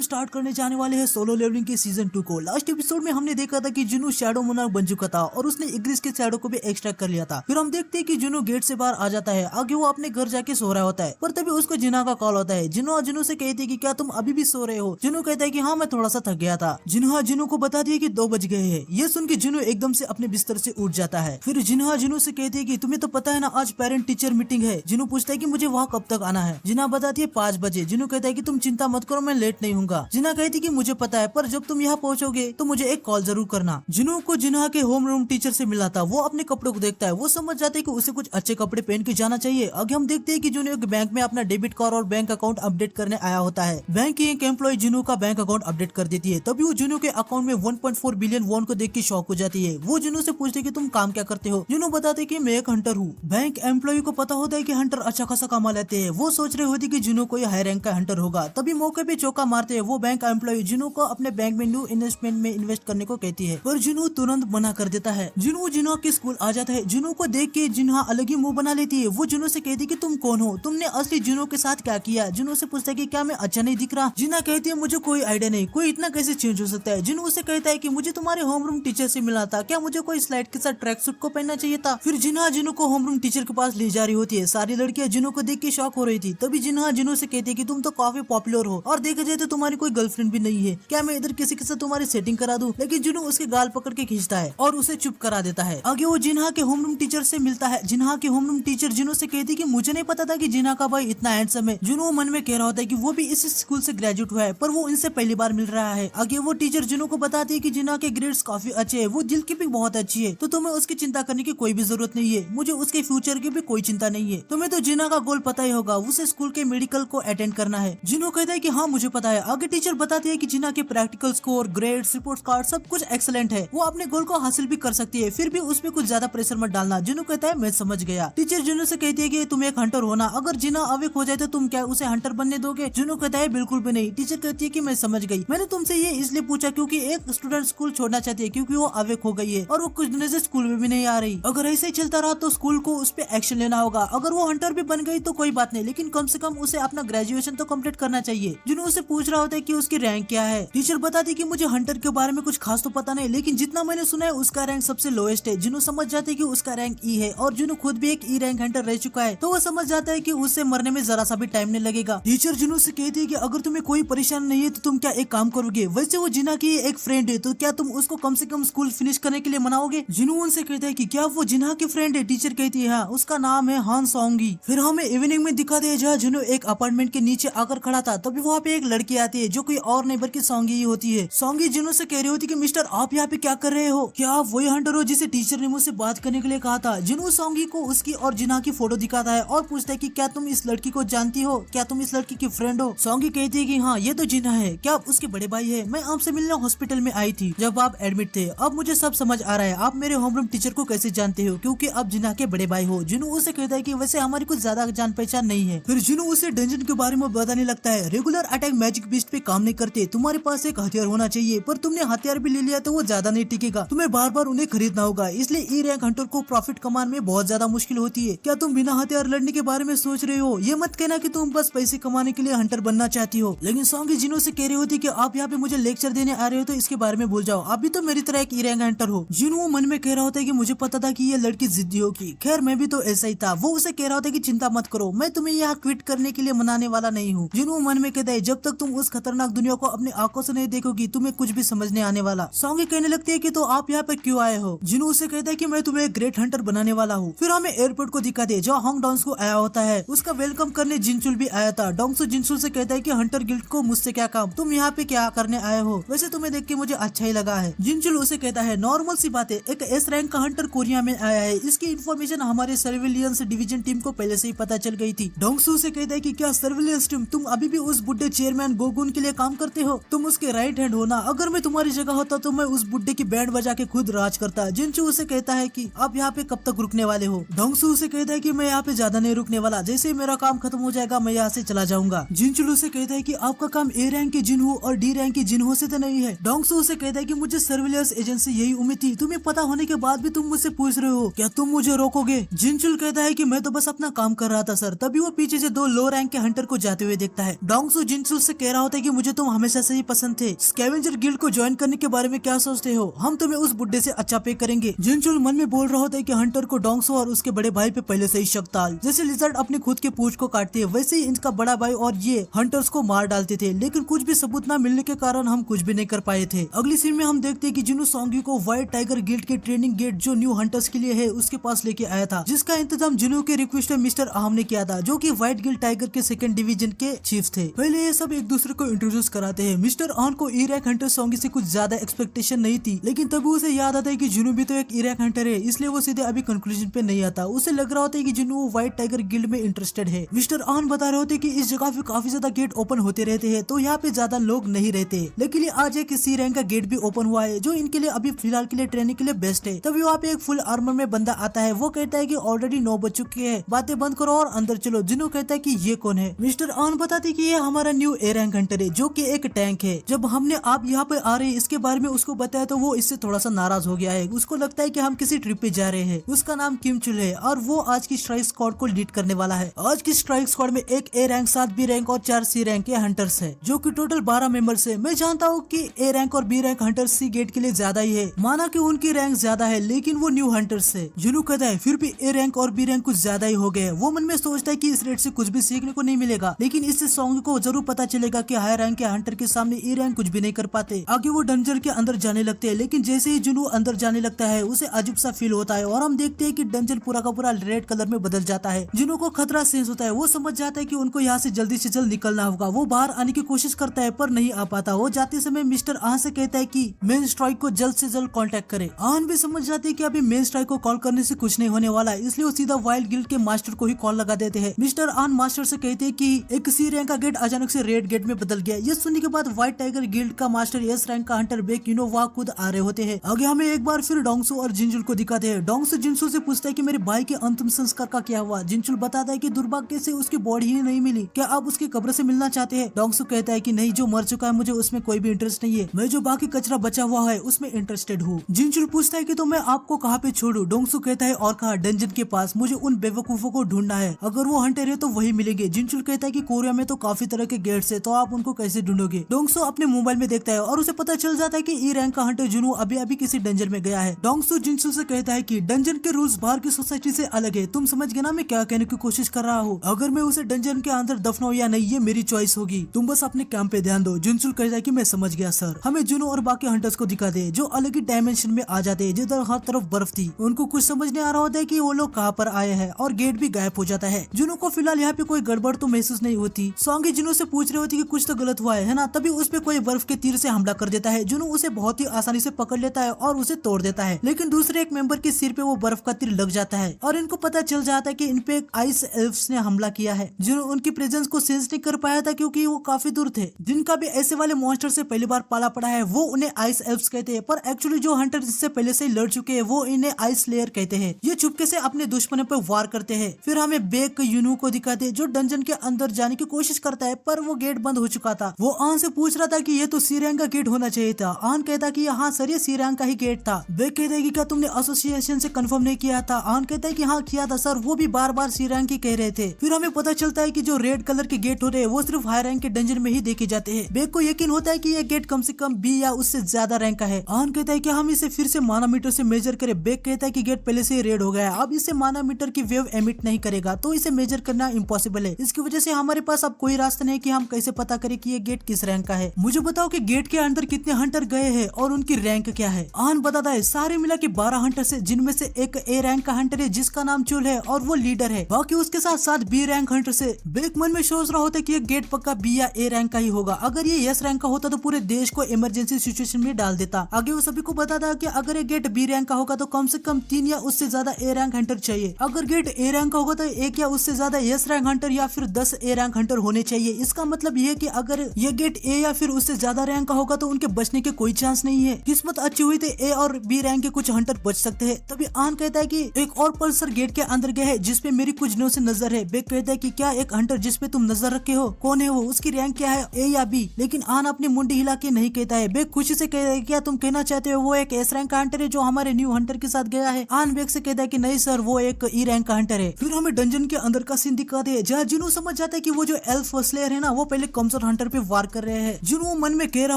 Start करने जाने वाले हैं सोलो लेवलिंग के सीजन 2 को। लास्ट एपिसोड में हमने देखा था कि जुनू शैडो मोनार्क बन चुका था और उसने इग्रिस के शैडो को भी एक्सट्रैक्ट कर लिया था। फिर हम देखते हैं कि जुनू गेट से बाहर आ जाता है। आगे वो अपने घर जाके सो रहा होता है, पर तभी उसको जिना का कॉल होता है। जुनू से कहती है कि क्या तुम अभी भी सो रहे हो? जुनू कहता है कि हाँ, मैं थोड़ा सा थक गया था। जुनू को बता दिया कि 2 बज गए हैं। ये सुन के जुनू एकदम से अपने बिस्तर से उठ जाता है। फिर जुनू से कहती है कि तुम्हें तो पता है ना, आज पेरेंट टीचर मीटिंग है। जुनू पूछता है कि मुझे वहाँ कब तक आना है? जिना बताती है 5 बजे। जुनू कहता है कि तुम चिंता मत करो, मैं लेट नहीं हूँगा। जिना कहती कि मुझे पता है, पर जब तुम यहाँ पहुँचोगे तो मुझे एक कॉल जरूर करना। जुनू को जिना के होम रूम टीचर से मिला था। वो अपने कपड़ों को देखता है। वो समझ जाते है कि उसे कुछ अच्छे कपड़े पहन के जाना चाहिए। आगे हम देखते हैं कि जुनू एक बैंक में अपना डेबिट कार्ड और बैंक अकाउंट अपडेट करने आया होता है। बैंक की एक एम्प्लॉय जुनू का बैंक अकाउंट अपडेट कर देती है। तभी वो जुनू के अकाउंट में 1.4 बिलियन वॉन को देख के शॉक हो जाती है। वो जुनू से पूछते कि तुम काम क्या करते हो? जुनू बताते कि मैं एक हंटर हूँ। बैंक एम्प्लॉय को पता होता है कि हंटर अच्छा खासा कमा लेते हैं। वो सोच रहे होती कि जुनू कोई हाई रैंक का हंटर होगा। तभी मौके पे चौका मारते हैं। वो बैंक एम्प्लॉय जुनू को अपने बैंक में न्यू इन्वेस्टमेंट में इन्वेस्ट करने को कहती है, पर जुनू तुरंत मना कर देता है। जुनू के स्कूल आ जाता है। जुनू को देख के जिन्हा अलग ही मुंह बना लेती है। वो जुनू से कहती है कि तुम कौन हो? तुमने असली जुनू के साथ क्या किया? जुनू से पूछता है कि क्या मैं अच्छा नहीं दिख रहा? जिन्हा कहती है मुझे कोई आइडिया नहीं, कोई इतना कैसे चेंज हो सकता है? जुनू उसे कहता है कि मुझे तुम्हारे होमरूम टीचर से मिला था, क्या मुझे कोई स्लाइड के साथ ट्रैक सूट को पहनना चाहिए था? फिर जिन्हा जुनू को होमरूम टीचर के पास ले जा रही होती है। सारी लड़कियां जुनू को देख के शॉक हो रही थी। तभी जिन्हा जुनू से कहती है कि तुम तो काफी पॉपुलर हो और देखा जाए तो तुम्हारी कोई गर्लफ्रेंड भी नहीं है, क्या मैं इधर किसी के साथ तुम्हारी सेटिंग करा दूं? लेकिन जुनू उसके गाल पकड़ के खींचता है और उसे चुप करा देता है। आगे वो जिन्हा के होमरूम टीचर से मिलता है। जिन्हा के होमरूम टीचर जुनू से कहती कि मुझे नहीं पता था कि जिन्हा का भाई इतना हैंडसम है। जुनू मन में कह रहा होता है कि वो भी इस स्कूल से ग्रेजुएट हुआ है, पर वो इनसे पहली बार मिल रहा है। आगे वो टीचर जुनू को बताती है कि जिन्हा के ग्रेड्स काफी अच्छे है, वो दिल की भी बहुत अच्छी है, तो तुम्हें उसकी चिंता करने की कोई भी जरूरत नहीं है। मुझे उसके फ्यूचर की भी कोई चिंता नहीं है। तुम्हें तो जिन्हा का गोल पता ही होगा, उसे स्कूल के मेडिकल को अटेंड करना है। जुनू कहता है कि हाँ मुझे पता है। आगे टीचर बताती है कि जिन्हा के practical score, grades, report card सब कुछ एक्सीलेंट है। वो अपने गोल को हासिल भी कर सकती है, फिर भी उसमें कुछ ज्यादा प्रेशर मत डालना। जुनू कहता है मैं समझ गया। टीचर जुनू से कहती है कि तुम एक हंटर हो ना, अगर जिन्हा अवेक हो जाए तो तुम क्या उसे हंटर बनने दोगे? जुनू कहता है बिल्कुल भी नहीं। टीचर कहती है कि मैं समझ गई, मैंने तुमसे ये इसलिए पूछा क्योंकि एक स्टूडेंट स्कूल छोड़ना चाहती है क्योंकि वो अवेक हो गई है और वो कुछ दिनों से स्कूल में भी नहीं आ रही। अगर ऐसे ही चलता रहा तो स्कूल को उस पर एक्शन लेना होगा। अगर वो हंटर भी बन गई तो कोई बात नहीं, लेकिन कम से कम उसे अपना ग्रेजुएशन तो कंप्लीट करना चाहिए। जुनू उसे पूछ रहा होता है कि उसकी रैंक क्या है। टीचर बताती कि मुझे हंटर के बारे में कुछ खास तो पता नहीं, लेकिन जितना मैंने सुना है उसका रैंक सबसे लोएस्ट है। जुनू समझ जाते है कि उसका रैंक ई है और जुनू खुद भी एक ई रैंक हंटर रह चुका है, तो वो समझ जाता है कि उससे मरने में जरा सा भी टाइम नहीं लगेगा। टीचर जुनू से कहती है कि अगर तुम्हें कोई परेशानी नहीं है तो तुम क्या एक काम करोगे? वैसे वो जिना की एक फ्रेंड है, तो क्या तुम उसको कम से कम स्कूल फिनिश करने के लिए मनाओगे? जुनू उनसे कहता है कि क्या वो जिना की फ्रेंड है? टीचर कहती है हाँ, उसका नाम है हान सोंगी। फिर हमें इवनिंग में दिखाते हैं जहाँ जुनू एक अपार्टमेंट के नीचे आकर खड़ा था। तभी वहाँ पे एक लड़की आती है जो कोई और नहीं बल्कि सोंगी ही होती है। सोंगी जुनू से कह रही होती कि मिस्टर आप यहाँ पे क्या कर रहे हो? क्या आप वही हंटर हो जिसे टीचर ने मुझसे बात करने के लिए कहा था? जुनू सोंगी को उसकी और जिना की फोटो दिखाता है और पूछता है कि क्या तुम इस लड़की को जानती हो? क्या तुम इस लड़की की फ्रेंड हो? सोंगी कहती है कि हाँ ये तो जिना है। क्या आप उसके बड़े भाई है? मैं आपसे मिलने हॉस्पिटल में आई थी जब आप एडमिट थे। अब मुझे सब समझ आ रहा है, आप मेरे होमरूम टीचर को कैसे जानते हो, क्योंकि आप जिना के बड़े भाई हो। जुनू उसे कहता है कि वैसे हमारी कुछ ज्यादा जान पहचान नहीं है। फिर जुनू उसे डंजन के बारे में बताने लगता है। रेगुलर अटैक मैजिक बीस्ट पे काम नहीं करते, तुम्हारे पास एक हथियार होना चाहिए, पर तुमने हथियार भी ले लिया तो वो ज्यादा नहीं टिकेगा, तुम्हें बार बार उन्हें खरीदना होगा, इसलिए ई रैंक हंटर को प्रॉफिट कमाने में बहुत ज्यादा मुश्किल होती है। क्या तुम बिना हथियार लड़ने के बारे में सोच रहे हो? ये मत कहना कि तुम बस पैसे कमाने के लिए हंटर बनना चाहती हो। लेकिन सोंगी जिनो से कह रही होती कि आप यहाँ पे मुझे लेक्चर देने आ रहे हो तो इसके बारे में भूल जाओ, आप भी तो मेरी तरह एक ई रैंक हंटर हो। जिनो मन में कह रहा होता है कि मुझे पता था कि ये लड़की जिद्दी होगी। खैर मैं भी तो ऐसा ही था। वो उसे कह रहा होता है कि चिंता मत करो, मैं तुम्हें यहाँ क्विट करने के लिए मनाने वाला नहीं हूँ। जिनो मन में कहता है जब तक तुम उस खतरनाक दुनिया को अपनी आंखों से नहीं देखोगी तुम्हें कुछ भी समझ नहीं आने वाला। सोंगी कहने लगती है कि तो आप यहाँ पे क्यों आए हो? जिनो उसे कहता है कि मैं तुम्हें एक ग्रेट हंटर बनाने वाला हूँ। फिर हमें एयरपोर्ट को दिखाते हैं जहाँ होंग डोंग्सू आया होता है। उसका वेलकम करने जिनचुल भी आया था। डोंग्सू जिनचुल से कहता है कि हंटर गिल्ड को मुझसे क्या काम, तुम यहाँ पे क्या करने आए हो? वैसे तुम्हें देख के मुझे अच्छा ही लगा है। जिनचुल उसे कहता है नॉर्मल सी बात है, एक एस रैंक का हंटर कोरिया में आया है, इसकी इन्फॉर्मेशन हमारे सर्विलियंस डिवीजन टीम को पहले से ही पता चल गई थी। डोंग्सू से कहता है कि क्या सर्विलियंस टीम तुम अभी भी उस बुड्ढे चेयरमैन गोगुन के लिए काम करते हो? तुम उसके राइट हैंड हो ना? अगर मैं तुम्हारी जगह होता तो मैं उस बुड्ढे की बैंड बजा के खुद राज करता। जिनचू उसे कहता है कि आप यहाँ पे कब तक रुकने वाले हो? डोंग्सू उसे कहता है कि मैं यहाँ पे ज्यादा नहीं रुकने वाला, जैसे ही मेरा काम खत्म हो जाएगा मैं यहाँ से चला जाऊंगा। जिनचुल उसे कहता है कि आपका काम ए रैंक के जिन्हो और डी रैंक के जिन्हो से तो नहीं है। डोंग्सू उसे कहता है कि मुझे सर्विलियंस एजेंसी यही उम्मीद थी, तुम्हें पता होने के बाद भी तुम मुझसे पूछ रहे हो, क्या तुम मुझे रोकोगे? जिनचुल कहता है कि मैं तो बस अपना काम कर रहा था सर। तभी वो पीछे से 2 लो रैंक के हंटर को जाते हुए देखता है। डोंग्सू जिनचुल से कह रहा होता होता है कि मुझे तुम हमेशा से ही पसंद थे। स्कैवेंजर गिल्ड को ज्वाइन करने के बारे में क्या सोचते हो? हम तुम्हें उस बुड्ढे से अच्छा पे करेंगे। जिनचुल मन में बोल रहा होता है कि हंटर को डोंगसो और उसके बड़े भाई पे पहले से ही शक था। जैसे लिजर्ड अपनी खुद के पूंछ को काटती है, वैसे ही इनका बड़ा भाई और ये हंटर्स को मार डालते थे, लेकिन कुछ भी सबूत न मिलने के कारण हम कुछ भी नहीं कर पाए थे। अगली सीन में हम देखते हैं कि जिनू सोंगी को व्हाइट टाइगर गिल्ड के ट्रेनिंग गेट जो न्यू हंटर्स के लिए है उसके पास लेके आया था, जिसका इंतजाम जिनू के रिक्वेस्ट में मिस्टर आहम ने किया था, जो कि व्हाइट गिल्ड टाइगर के सेकंड डिवीजन के चीफ थे। पहले ये सब एक दूसरे को इंट्रोड्यूस कराते हैं। मिस्टर आहम को इराक हंटर सोंगी से कुछ ज्यादा एक्सपेक्टेशन नहीं थी, लेकिन तभी उसे याद आता है कि जिनू भी तो एक इराक हंटर है, इसलिए वो सीधे अभी कंक्लूजन पे नहीं आता। उसे लग रहा होता है कि जिनू व्हाइट टाइगर गिल्ड में इंटरेस्टेड है। मिस्टर आहम बता रहे होते कि इस जगह पे काफी ज्यादा गेट ओपन होते रहते हैं, तो यहाँ पे ज्यादा लोग नहीं रहते, लेकिन आज एक सी रैंक का गेट भी ओपन हुआ है जो इनके लिए अभी फिलहाल के लिए ट्रेनिंग के लिए बेस्ट है। तभी वहाँ पे एक फुल आर्मर में बंदा आता है। वो कहता है कि ऑलरेडी 9 बज चुके हैं, बातें बंद करो और अंदर चलो। जिनू कहता है कि ये कौन है? मिस्टर आन बताते कि ये हमारा न्यू ए रैंक हंटर है, जो कि एक टैंक है। जब हमने आप यहाँ पे आ रहे हैं इसके बारे में उसको बताया तो वो इससे थोड़ा सा नाराज हो गया है। उसको लगता है कि हम किसी ट्रिप पे जा रहे हैं। उसका नाम किम चुल है और वो आज की स्ट्राइक स्क्वाड को लीड करने वाला है। आज की स्ट्राइक स्क्वाड में एक ए रैंक, 7 बी रैंक और 4 सी रैंक के हंटर्स है, जो कि टोटल 12 मेंबर्स है। मैं जानता हूँ कि ए रैंक और बी रैंक हंटर्स सी गेट के लिए ज्यादा ही है, माना कि उनकी रैंक ज्यादा है, लेकिन वो न्यू हंटर्स है। जुनू कहता है फिर भी ए रैंक और बी रैंक कुछ ज्यादा ही हो गए। वो मन में सोचता है कि इस रेट से कुछ भी सीखने को नहीं मिलेगा, लेकिन इससे सोंगी को जरूर पता चलेगा कि हाई रैंक के हंटर के सामने ए रैंक कुछ भी नहीं कर पाते। आगे वो डंजन के अंदर जाने लगते हैं, लेकिन जैसे ही जुनू अंदर जाने लगता है उसे अजीब सा फील होता है और हम देखते हैं कि डंजन पूरा का पूरा रेड कलर में बदल जाता है। जुनू को खतरा सेंस होता है। वो समझ जाता है कि उनको यहाँ से जल्दी निकलना होगा। वो बाहर आने की कोशिश करता है पर नहीं आ पाता। वो जाते समय मिस्टर आन से कहता है कि मेन स्ट्राइक को जल्द से जल्द कांटेक्ट करे। आन भी समझ जाते हैं कि अभी मेन स्ट्राइक को कॉल करने से कुछ नहीं होने वाला, इसलिए वो सीधा वाइल्ड गिल्ड के मास्टर को ही कॉल लगा देते हैं। मिस्टर आन मास्टर से कहते हैं कि एक सी रैंक का गेट अचानक से रेड गेट में बदल गया। ये सुनने के बाद व्हाइट टाइगर गिल्ड का मास्टर एस रैंक का हंटर बेक वहाँ खुद आ रहे होते हैं। आगे हमें एक बार फिर डोंगसो और जिनचुल को दिखाते हैं। डोंगसो जिनचुल से पूछता है कि मेरे भाई के अंतिम संस्कार का क्या हुआ। जिनचुल बताता है कि दुर्भाग्य से उसकी बॉडी ही नहीं मिली, क्या आप उसकी कब्र से मिलना चाहते हैं? डोंगसो कहता है कि नहीं, जो मर चुका है मुझे उसमें कोई भी इंटरेस्ट नहीं है, मैं जो बाकी कचरा बचा हुआ है उसमें इंटरेस्टेड हूँ। जिनचुल पूछता है कि तो मैं आपको कहाँ पे छोड़ू? डोंगसो कहता है और कहा, डंजन के पास। मुझे उन बेवकूफों को ढूंढना है, अगर वो हंटर है तो वही मिलेंगे। जिनचुल कहता है कि कोरिया में तो काफी तरह के गेट्स है, तो आप उनको कैसे ढूंढोगे? डोंगसो अपने मोबाइल में देखता है और उसे पता चल जाता है कि ई रैंक का हंटर जुनू अभी अभी किसी डंजन में गया है। डोंगसो जिनचुल से कहता है कि डंजन के रूल्स बाहर की सोसाइटी से अलग है। तुम समझ गए ना मैं क्या कहने की कोशिश कर रहा हूँ? अगर मैं उसे डंजन के अंदर दफनाऊं या नहीं ये मेरी चॉइस होगी, तुम बस अपने काम पे ध्यान दो। जिनचुल कहता है कि मैं समझ गया सर। हमें जुनू और बाकी हंटर्स को दिखा दे जो अलग ही डायमेंशन में आ जाते हैं, जिधर हर तरफ बर्फ थी। उनको कुछ समझ नहीं आ रहा होता है कि वो लोग कहाँ पर आए हैं और गेट भी गायब हो जाता है। जुनू को फिलहाल यहाँ पे कोई गड़बड़ तो महसूस नहीं होती। सोंगी जुनू से पूछ रही होती कि कुछ तो गलत हुआ है ना, तभी उस पे कोई बर्फ के तीर से हमला कर देता है। जुनू उसे बहुत ही आसानी से पकड़ लेता है और उसे तोड़ देता है, लेकिन दूसरे एक मेंबर के सिर पे वो बर्फ का तीर लग जाता है और इनको पता चल जाता है कि इन पे आइस एल्फ्स ने हमला किया है। जुनू उनकी प्रेजेंस को सेंस नहीं कर पाया था क्योंकि वो काफी दूर थे। जिनका भी ऐसे वाले मॉन्स्टर से पहली बार पाला पड़ा है वो उन्हें आइस एल्फ्स कहते हैं, पर एक्चुअली जो हंटर इससे पहले से लड़ चुके हैं वो इन्हें आइस लेयर कहते हैं। ये चुपके से अपने दुश्मनों पर वार करते हैं। फिर हमें बेक यूनू को दिखाते हैं जो डंजन के अंदर जाने की कोशिश करता है, पर वो गेट बंद हो चुका था। वो आन से पूछ रहा था कि ये तो सी रैंक का गेट होना चाहिए था। आन कहता कि हाँ सर ये सी रैंक का ही गेट था। बेक कहता है कि क्या तुमने एसोसिएशन से कंफर्म नहीं किया था? आन कहता है कि हाँ किया था सर, वो भी बार बार सी रैंक ही कह रहे थे। फिर हमें पता चलता है कि जो रेड कलर के गेट हो रहे हैं वो सिर्फ हाई रैंक के डंजन में ही देखे जाते हैं। बेक को यकीन होता है कि ये गेट कम से कम बी या उससे ज्यादा रैंक का है। आन कहता है कि हम इसे फिर से मानामीटर से मेजर करें। बेक कहता है कि गेट पहले से ही रेड हो गया है, अब इसे मानामीटर की वेव एमिट नहीं करेगा, तो इसे मेजर करना इम्पॉसिबल है। इसकी वजह से हमारे पास अब कोई रास्ता नहीं कि हम कैसे पता करें कि ये गेट किस रैंक का है। मुझे बताओ कि गेट के अंदर कितने हंटर गए हैं और उनकी रैंक क्या है? आन बताता है सारे मिला के 12 हंटर है, जिनमें से एक ए रैंक का हंटर है जिसका नाम चुल है और वो लीडर है। बाकी उसके साथ 7 बी रैंक हंटर है। बेक मन में सोच रहा होता है कि ये गेट पक्का बी या ए रैंक का ही होगा। अगर ये एस रैंक का होता तो पूरे देश को इमरजेंसी सिचुएशन में डाल देता। आगे वो सभी को बताता कि अगर ये गेट बी रैंक का होगा तो कम से कम 3 या उससे ज्यादा ए रैंक हंटर चाहिए। अगर गेट ए रैंक का होगा तो 1 या उससे ज्यादा एस रैंक हंटर या फिर 10 ए रैंक हंटर होने चाहिए। इसका मतलब ये कि अगर ये गेट ए या फिर उससे ज्यादा रैंक का होगा तो उनके बचने के कोई चांस नहीं है। किस्मत अच्छी हुई तो ए और बी रैंक के कुछ हंटर बच सकते हैं। तभी आन कहता है कि एक और पल्सर गेट के अंदर गया है जिसपे मेरी कुछ दिनों से नजर है। बेक कहता है कि क्या एक हंटर जिसपे तुम नजर रखे हो, कौन है वो, उसकी रैंक क्या है, ए या बी? लेकिन आन अपनी मुंडी हिला के नहीं कहता है। बेक खुशी से कहता है क्या तुम कहना चाहते हो वो एक एस रैंक का हंटर है जो हमारे न्यू हंटर के साथ गया है? आन बेक से कहता है कि नहीं सर वो एक ई रैंक का हंटर है। फिर हमें डंजन के अंदर का सीन दिखाते हैं जहाँ जिनू समझ जाता है कि वो जो एल्फ स्लेयर है ना वो पहले कम मॉन्स्टर हंटर पे वार कर रहे हैं। जुनू मन में कह रहा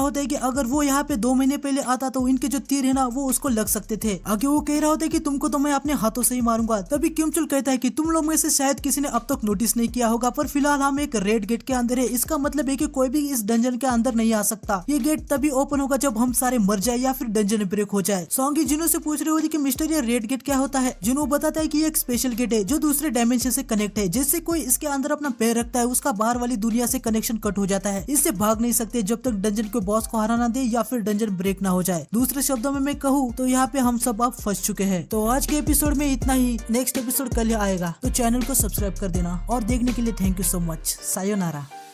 होता है कि अगर वो यहाँ पे 2 महीने पहले आता तो इनके जो तीर है ना वो उसको लग सकते थे। आगे वो कह रहा होता है कि तुमको तो मैं अपने हाथों से ही मारूंगा। तभी किमचुल कहता है कि तुम लोग में से शायद किसी ने अब तक नोटिस नहीं किया होगा, पर फिलहाल हम एक रेड गेट के अंदर है। इसका मतलब है कि कोई भी इस डंजन के अंदर नहीं आ सकता। ये गेट तभी ओपन होगा जब हम सारे मर जाए या फिर डंजन ब्रेक हो जाए। सॉन्गी जुनू से पूछ रही होती कि मिस्टर ये रेड गेट क्या होता है। जुनू बताता है कि ये एक स्पेशल गेट है जो दूसरे डायमेंशन से कनेक्ट है। जैसे कोई इसके अंदर अपना पैर रखता है उसका बाहर वाली दुनिया से कनेक्शन कट हो जाता है। इससे भाग नहीं सकते जब तक डंजन के बॉस को हरा ना दे या फिर डंजन ब्रेक ना हो जाए। दूसरे शब्दों में मैं कहूँ तो यहाँ पे हम सब अब फंस चुके हैं। तो आज के एपिसोड में इतना ही। नेक्स्ट एपिसोड कल आएगा तो चैनल को सब्सक्राइब कर देना और देखने के लिए thank you so much. Sayonara.